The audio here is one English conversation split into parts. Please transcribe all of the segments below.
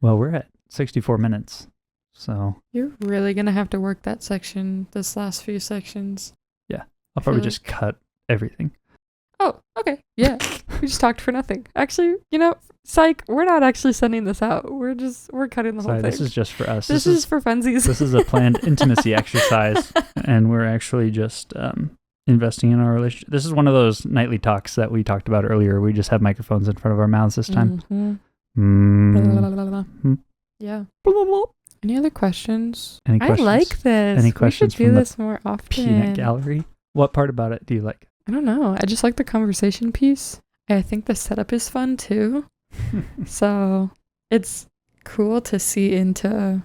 Well, we're at 64 minutes. So You're really going to have to work that section, this last few sections. yeah, I'll probably just cut everything. Oh, okay. Yeah. We just talked for nothing. Actually, psych, we're not actually sending this out. We're cutting the whole thing. This is just for us. This is for funsies. This is a planned intimacy exercise, and we're actually just investing in our relationship. This is one of those nightly talks that we talked about earlier. We just have microphones in front of our mouths this time. Mm-hmm. Yeah. Any other questions? Any questions? I like this. Any questions? We should do this more often. Peanut gallery. What part about it do you like? I don't know. I just like the conversation piece. I think the setup is fun too. So it's cool to see into,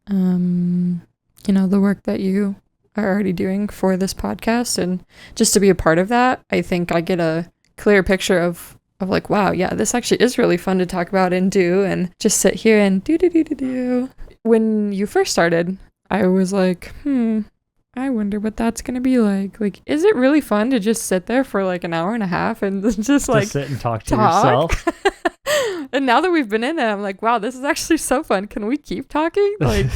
the work that you are already doing for this podcast, and just to be a part of that. I think I get a clear picture of like, wow, yeah, this actually is really fun to talk about and do, and just sit here and do. When you first started, I was like, I wonder what that's going to be like. Like, is it really fun to just sit there for like an hour and a half and just sit and talk to yourself? And now that we've been in it, I'm like, wow, this is actually so fun. Can we keep talking? Like,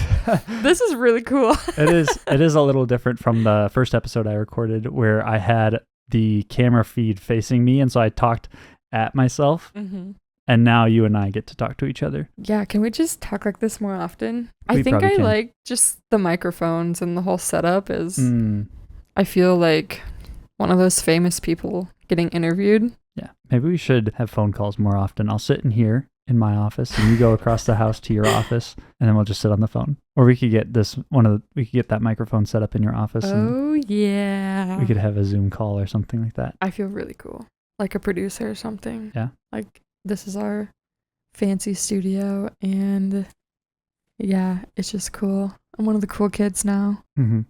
this is really cool. It is a little different from the first episode I recorded where I had the camera feed facing me. And so I talked at myself. Mm-hmm. And now you and I get to talk to each other. Yeah, can we just talk like this more often? I think I like just the microphones and the whole setup is, I feel like one of those famous people getting interviewed. Yeah, maybe we should have phone calls more often. I'll sit in here in my office and you go across the house to your office and then we'll just sit on the phone. Or we could get we could get that microphone set up in your office. Oh, yeah. We could have a Zoom call or something like that. I feel really cool. Like a producer or something. Yeah. Like, this is our fancy studio, and yeah, it's just cool. I'm one of the cool kids now. Mm-hmm.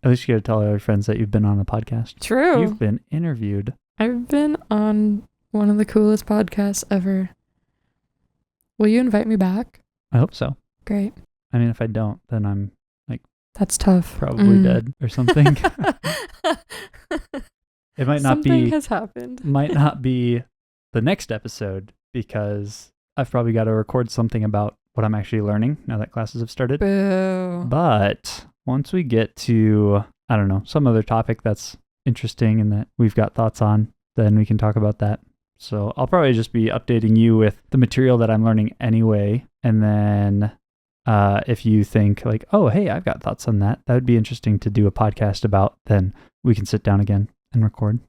At least you got to tell all your friends that you've been on a podcast. True. You've been interviewed. I've been on one of the coolest podcasts ever. Will you invite me back? I hope so. Great. I mean, if I don't, then I'm like... That's tough. Probably dead or something. It might not be... Something has happened. Might not be the next episode because I've probably got to record something about what I'm actually learning now that classes have started. Boo. But once we get to, I don't know, some other topic that's interesting and that we've got thoughts on, then we can talk about that. So I'll probably just be updating you with the material that I'm learning anyway. And then if you think like, oh, hey, I've got thoughts on that, that would be interesting to do a podcast about, then we can sit down again and record.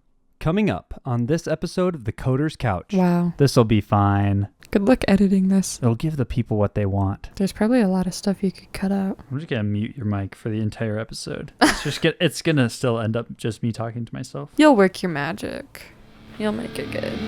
Coming up on this episode of The Coder's Couch. Wow. This'll be fine. Good luck editing this. It'll give the people what they want. There's probably a lot of stuff you could cut out. I'm just going to mute your mic for the entire episode. It's going to still end up just me talking to myself. You'll work your magic. You'll make it good.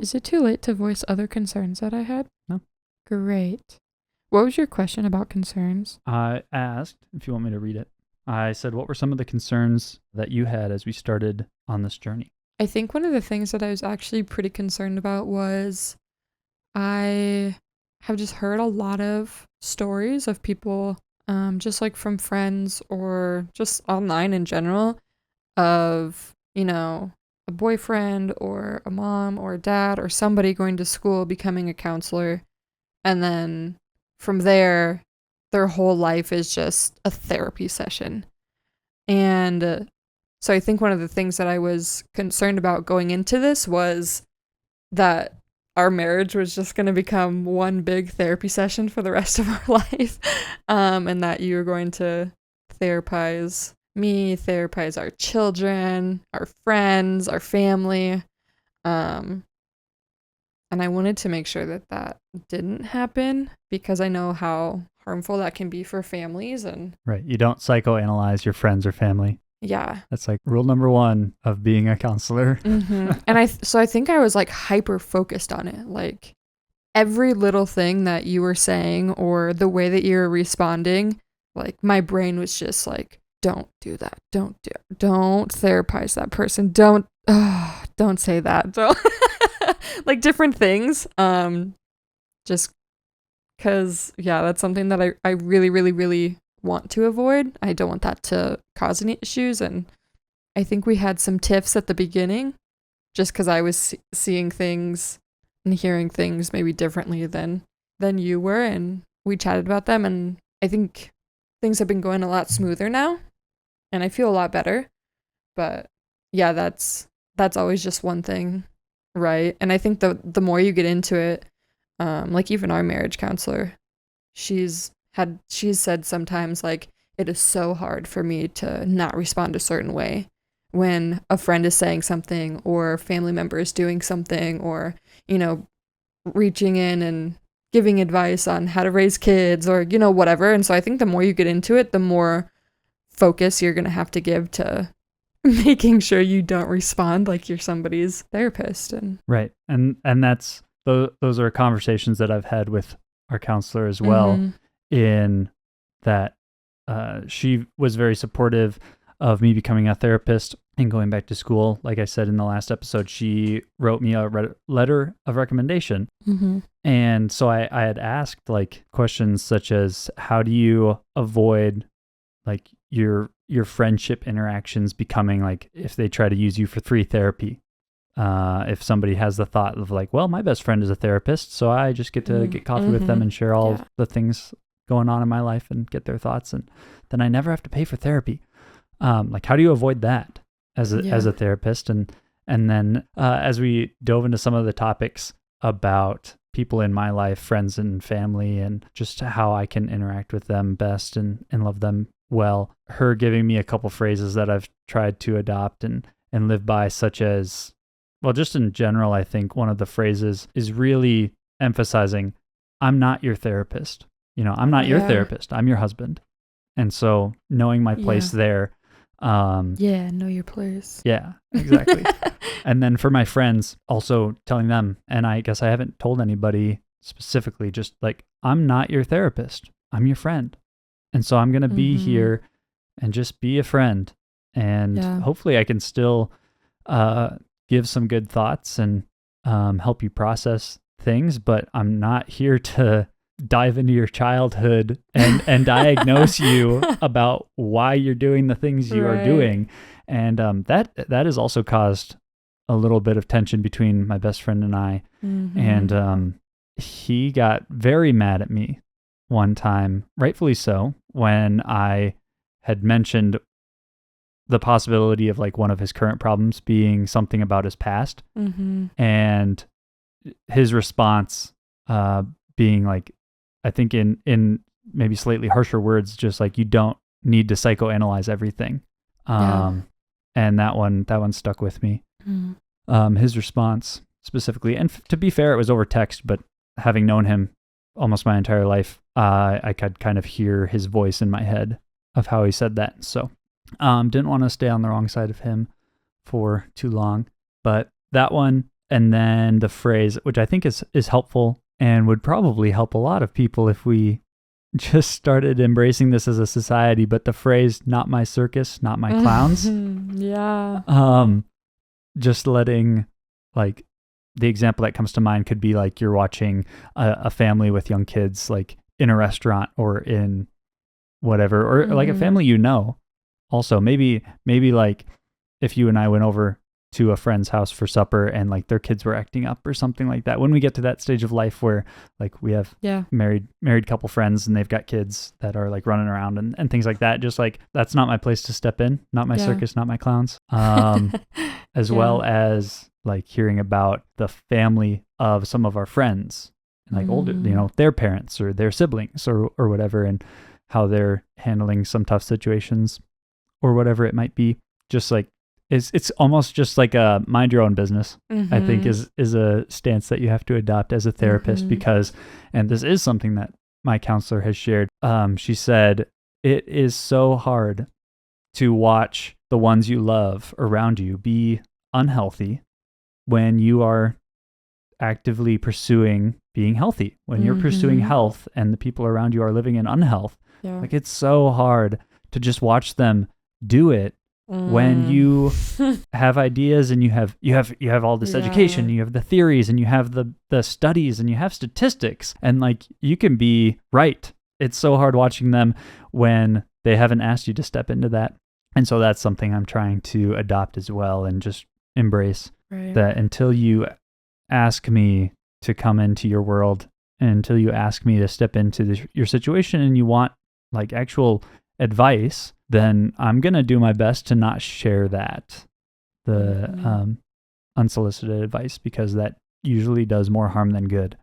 Is it too late to voice other concerns that I had? No. Great. What was your question about concerns? I asked, if you want me to read it, I said, what were some of the concerns that you had as we started on this journey? I think one of the things that I was actually pretty concerned about was I have just heard a lot of stories of people, just like from friends or just online in general, of, a boyfriend or a mom or a dad or somebody going to school, becoming a counselor, and then from there, their whole life is just a therapy session. And so I think one of the things that I was concerned about going into this was that our marriage was just going to become one big therapy session for the rest of our life, and that you were going to therapize me, therapize our children, our friends, our family. And I wanted to make sure that that didn't happen because I know how harmful that can be for families. And right. You don't psychoanalyze your friends or family. Yeah. That's like rule number 1 of being a counselor. Mm-hmm. And I think I was like hyper focused on it. Like every little thing that you were saying or the way that you were responding, like my brain was just like, don't do that. Don't therapize that person. Don't say that. Don't like different things. Just because, yeah, that's something that I really, really, really want to avoid. I don't want that to cause any issues. And I think we had some tiffs at the beginning just because I was seeing things and hearing things maybe differently than you were. And we chatted about them. And I think things have been going a lot smoother now. And I feel a lot better. But yeah, that's always just one thing, right? And I think the more you get into it, like even our marriage counselor, she's said sometimes like it is so hard for me to not respond a certain way when a friend is saying something or family member is doing something or, you know, reaching in and giving advice on how to raise kids or, you know, whatever. And so I think the more you get into it, the more focus you're going to have to give to making sure you don't respond like you're somebody's therapist. And right. And that's those are conversations that I've had with our counselor as well, in that she was very supportive of me becoming a therapist and going back to school. Like I said in the last episode, she wrote me a letter of recommendation. And so I had asked like questions such as, how do you avoid like your friendship interactions becoming like, if they try to use you for free therapy, if somebody has the thought of like, well, my best friend is a therapist, so I just get to get coffee with them and share all the things going on in my life and get their thoughts, and then I never have to pay for therapy. Like, how do you avoid that as a therapist? And then as we dove into some of the topics about people in my life, friends and family, and just how I can interact with them best and love them well, her giving me a couple phrases that I've tried to adopt and live by, such as, well, just in general, I think one of the phrases is really emphasizing, I'm not your therapist. You know, I'm not your therapist. I'm your husband. And so knowing my place there. Know your place. Yeah, exactly. And then for my friends, also telling them, and I guess I haven't told anybody specifically, just like, I'm not your therapist. I'm your friend. And so I'm going to be here and just be a friend. And hopefully I can still give some good thoughts and help you process things, but I'm not here to dive into your childhood and diagnose you about why you're doing the things you are doing. And that has also caused a little bit of tension between my best friend and I. And he got very mad at me one time, rightfully so, when I had mentioned the possibility of like one of his current problems being something about his past. And his response being like, I think in maybe slightly harsher words, just like, you don't need to psychoanalyze everything. And that one stuck with me. His response specifically, and to be fair, it was over text, but having known him almost my entire life, I could kind of hear his voice in my head of how he said that. So didn't want to stay on the wrong side of him for too long, but that one, and then the phrase, which I think is helpful and would probably help a lot of people if we just started embracing this as a society, but the phrase, not my circus, not my clowns. Just letting, like, the example that comes to mind could be like, you're watching a family with young kids, like in a restaurant or in whatever, or like a family, you know, also maybe like if you and I went over to a friend's house for supper and like their kids were acting up or something like that. When we get to that stage of life where like we have married couple friends and they've got kids that are like running around and things like that, just like, that's not my place to step in, not my circus, not my clowns. As well as like hearing about the family of some of our friends, and like older, you know, their parents or their siblings or whatever, and how they're handling some tough situations or whatever it might be. Just like, it's almost just like a mind your own business, I think is a stance that you have to adopt as a therapist, because, and this is something that my counselor has shared. She said, it is so hard to watch the ones you love around you be unhealthy when you are actively pursuing being healthy, when you're pursuing health and the people around you are living in unhealth. Like, it's so hard to just watch them do it when you have ideas and you have all this education, you have the theories and you have the studies and you have statistics, and like, you can be right it's so hard watching them when they haven't asked you to step into that. And so that's something I'm trying to adopt as well, and just embrace that until you ask me to come into your world, and until you ask me to step into your situation and you want like actual advice, then I'm going to do my best to not share the unsolicited advice, because that usually does more harm than good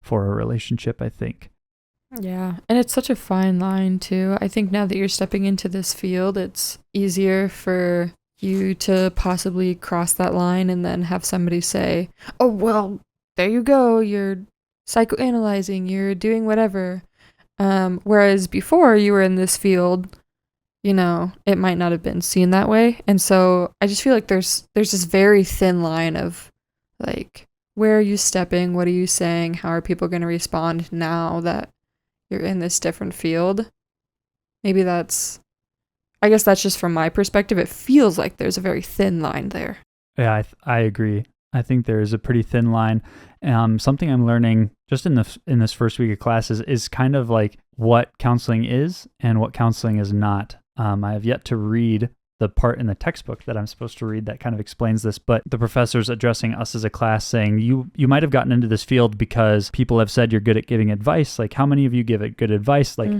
for a relationship, I think. Yeah, and it's such a fine line too. I think now that you're stepping into this field, it's easier for you to possibly cross that line and then have somebody say, "Oh, well, there you go. You're psychoanalyzing, you're doing whatever." Whereas before you were in this field, it might not have been seen that way. And so I just feel like there's this very thin line of like, where are you stepping? What are you saying? How are people going to respond now that you're in this different field? Maybe I guess that's just from my perspective. It feels like there's a very thin line there. Yeah, I agree. I think there is a pretty thin line. Something I'm learning just in this first week of classes is kind of like what counseling is and what counseling is not. I have yet to read the part in the textbook that I'm supposed to read that kind of explains this, but the professor's addressing us as a class saying, you might have gotten into this field because people have said you're good at giving advice. Like, how many of you give it good advice? Like,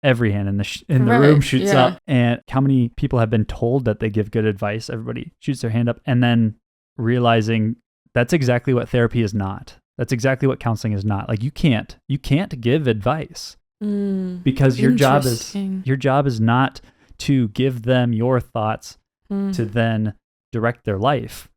every hand in the room shoots up. And how many people have been told that they give good advice? Everybody shoots their hand up, and then realizing that's exactly what therapy is not. That's exactly what counseling is not. Like, you can't give advice because your job is not to give them your thoughts to then direct their life.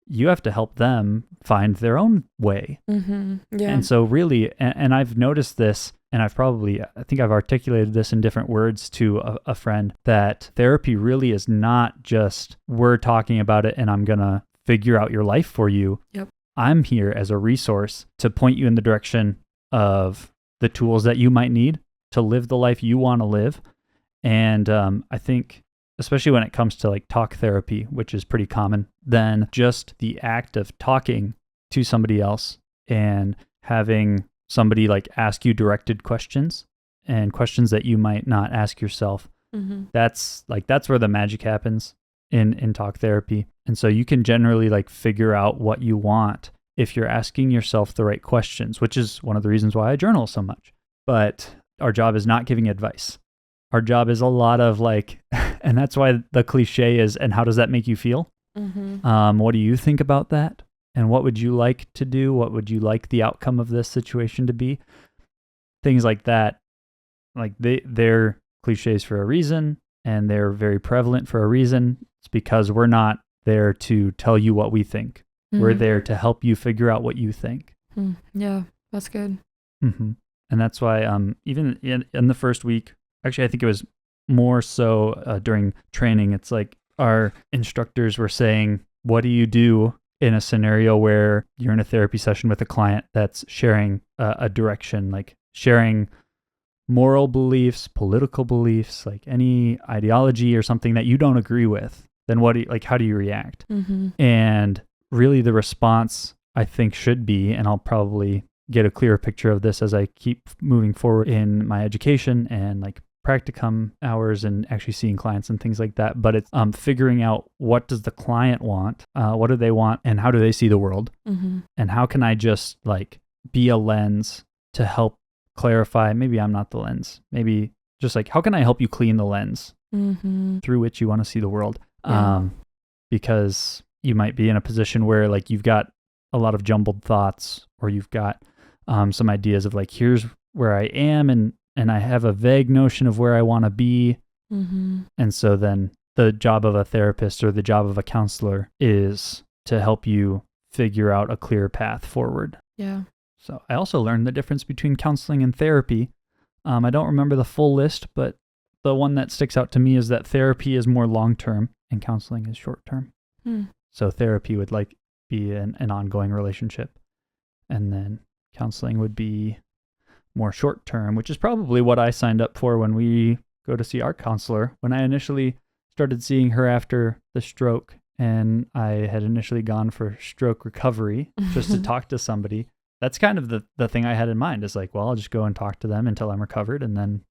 You have to help them find their own way. Yeah. And so really, and I've noticed this, and I think I've articulated this in different words to a friend, that therapy really is not just we're talking about it and I'm going to figure out your life for you. Yep. I'm here as a resource to point you in the direction of the tools that you might need to live the life you want to live. And I think, especially when it comes to like talk therapy, which is pretty common, then just the act of talking to somebody else and having somebody like ask you directed questions and questions that you might not ask yourself. That's where the magic happens in talk therapy. And so you can generally like figure out what you want if you're asking yourself the right questions, which is one of the reasons why I journal so much. But our job is not giving advice. Our job is a lot of like, and that's why the cliche is, and how does that make you feel? What do you think about that? And what would you like to do? What would you like the outcome of this situation to be? Things like that. Like they're cliches for a reason, and they're very prevalent for a reason. It's because we're not there to tell you what we think. We're there to help you figure out what you think. Yeah, that's good. And that's why even in the first week, actually, I think it was more so during training. It's like our instructors were saying, what do you do in a scenario where you're in a therapy session with a client that's sharing a direction, like sharing moral beliefs, political beliefs, like any ideology or something that you don't agree with? Then how do you react? And really the response, I think, should be, and I'll probably get a clearer picture of this as I keep moving forward in my education and like practicum hours and actually seeing clients and things like that. But it's figuring out, what does the client want? What do they want? And how do they see the world? And how can I just like be a lens to help clarify? Maybe I'm not the lens. Maybe just like, how can I help you clean the lens through which you want to see the world? Because you might be in a position where like you've got a lot of jumbled thoughts, or you've got some ideas of like, here's where I am, and I have a vague notion of where I want to be. And so then the job of a therapist or the job of a counselor is to help you figure out a clear path forward. Yeah. So I also learned the difference between counseling and therapy. I don't remember the full list, but the one that sticks out to me is that therapy is more long-term and counseling is short-term. So therapy would like be an ongoing relationship, and then counseling would be more short-term, which is probably what I signed up for when we go to see our counselor. When I initially started seeing her after the stroke, and I had initially gone for stroke recovery just to talk to somebody, that's kind of the thing I had in mind is like, well, I'll just go and talk to them until I'm recovered, and then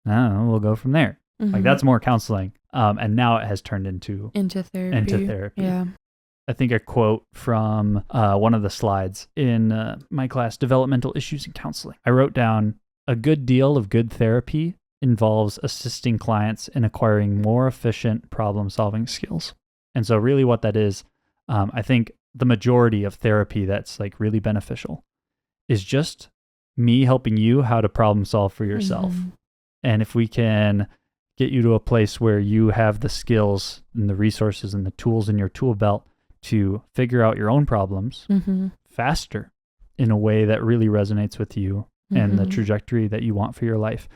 I don't know, we'll go from there. Like that's more counseling. And now it has turned into therapy. Yeah. I think a quote from one of the slides in my class, Developmental Issues in Counseling. I wrote down, a good deal of good therapy involves assisting clients in acquiring more efficient problem-solving skills. And so really what that is, I think the majority of therapy that's like really beneficial is just me helping you how to problem solve for yourself. And if we can get you to a place where you have the skills and the resources and the tools in your tool belt to figure out your own problems faster in a way that really resonates with you and the trajectory that you want for your life,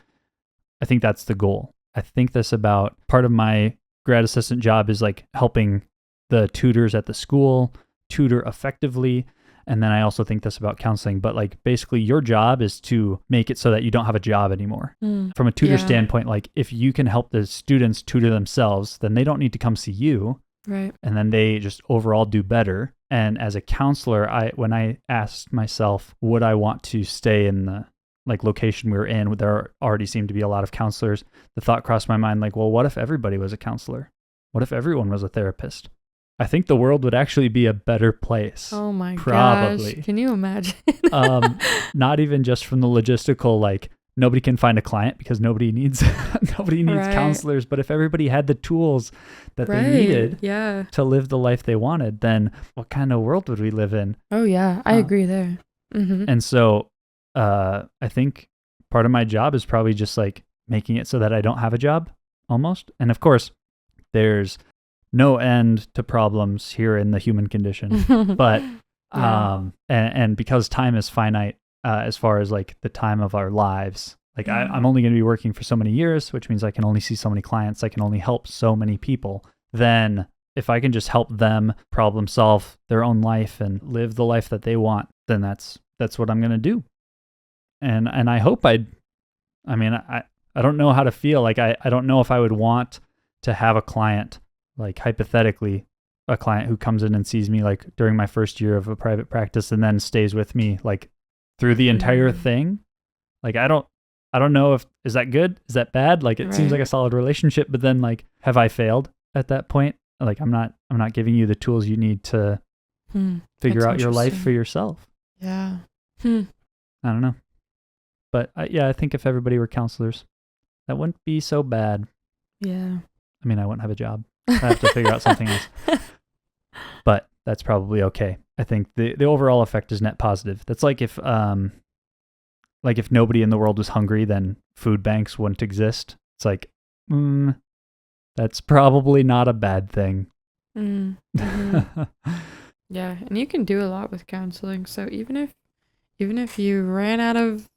I think that's the goal. I think this about part of my grad assistant job is like helping the tutors at the school tutor effectively. And then I also think this about counseling, but like basically your job is to make it so that you don't have a job anymore. From a tutor standpoint, like if you can help the students tutor themselves, then they don't need to come see you. Right. And then they just overall do better. And as a counselor, when I asked myself, would I want to stay in the like location we were in, there already seemed to be a lot of counselors, the thought crossed my mind like, well, what if everybody was a counselor? What if everyone was a therapist? I think the world would actually be a better place. Oh my probably. gosh. Can you imagine? Not even just from the logistical, like nobody can find a client because nobody needs counselors. But if everybody had the tools that they needed to live the life they wanted, then what kind of world would we live in? Oh yeah, I agree there. And so I think part of my job is probably just like making it so that I don't have a job almost. And of course, there's no end to problems here in the human condition, but and because time is finite as far as like the time of our lives, like I'm only going to be working for so many years, which means I can only see so many clients, I can only help so many people. Then if I can just help them problem solve their own life and live the life that they want, then that's what I'm going to do. And I hope I don't know how to feel. Like I don't know if I would want to have a client, like hypothetically, a client who comes in and sees me like during my first year of a private practice and then stays with me like through the entire thing. Like I don't know is that good? Is that bad? Like it seems like a solid relationship, but then like have I failed at that point? Like I'm not giving you the tools you need to figure out your life for yourself. Yeah. I don't know. But I think if everybody were counselors, that wouldn't be so bad. Yeah. I mean, I wouldn't have a job. I have to figure out something else. But that's probably okay. I think the overall effect is net positive. That's like if nobody in the world was hungry, then food banks wouldn't exist. It's like, that's probably not a bad thing. Yeah, and you can do a lot with counseling. So even if you ran out of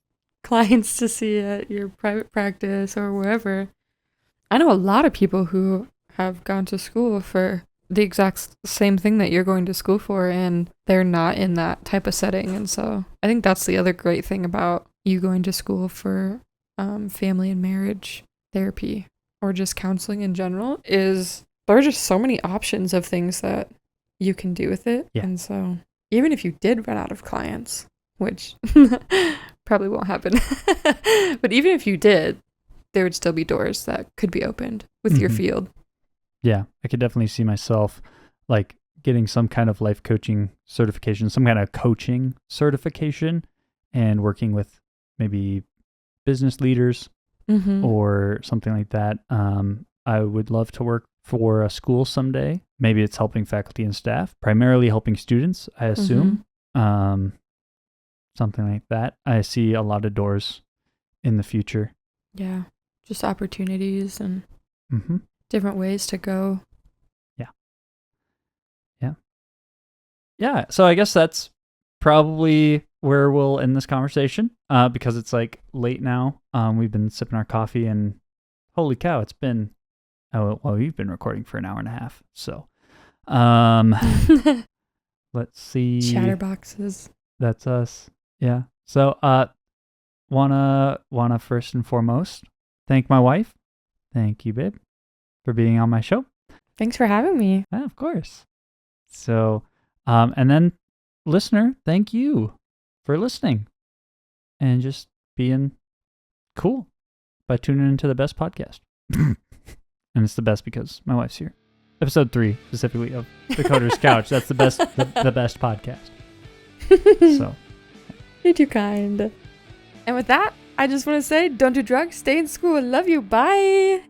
clients to see at your private practice or wherever, I know a lot of people who have gone to school for the exact same thing that you're going to school for, and they're not in that type of setting. And so I think that's the other great thing about you going to school for family and marriage therapy or just counseling in general is there are just so many options of things that you can do with it. And so even if you did run out of clients, which probably won't happen, but even if you did, there would still be doors that could be opened with your field. Yeah, I could definitely see myself like getting some kind of life coaching certification, some kind of coaching certification, and working with maybe business leaders or something like that. I would love to work for a school someday. Maybe it's helping faculty and staff, primarily helping students, I assume. Something like that. I see a lot of doors in the future. Yeah, just opportunities and different ways to go. Yeah. So I guess that's probably where we'll end this conversation because it's like late now. We've been sipping our coffee and holy cow, it's been, we've been recording for an hour and a half. So let's see. Chatterboxes. That's us. Yeah. So wanna first and foremost thank my wife. Thank you, babe, for being on my show. Thanks for having me. Yeah, of course. So, and then listener, thank you for listening and just being cool by tuning into the best podcast. And it's the best because my wife's here. Episode 3 specifically of The Coder's Couch. That's the best the best podcast. So You're too kind. And with that, I just want to say, don't do drugs, stay in school. Love you. Bye.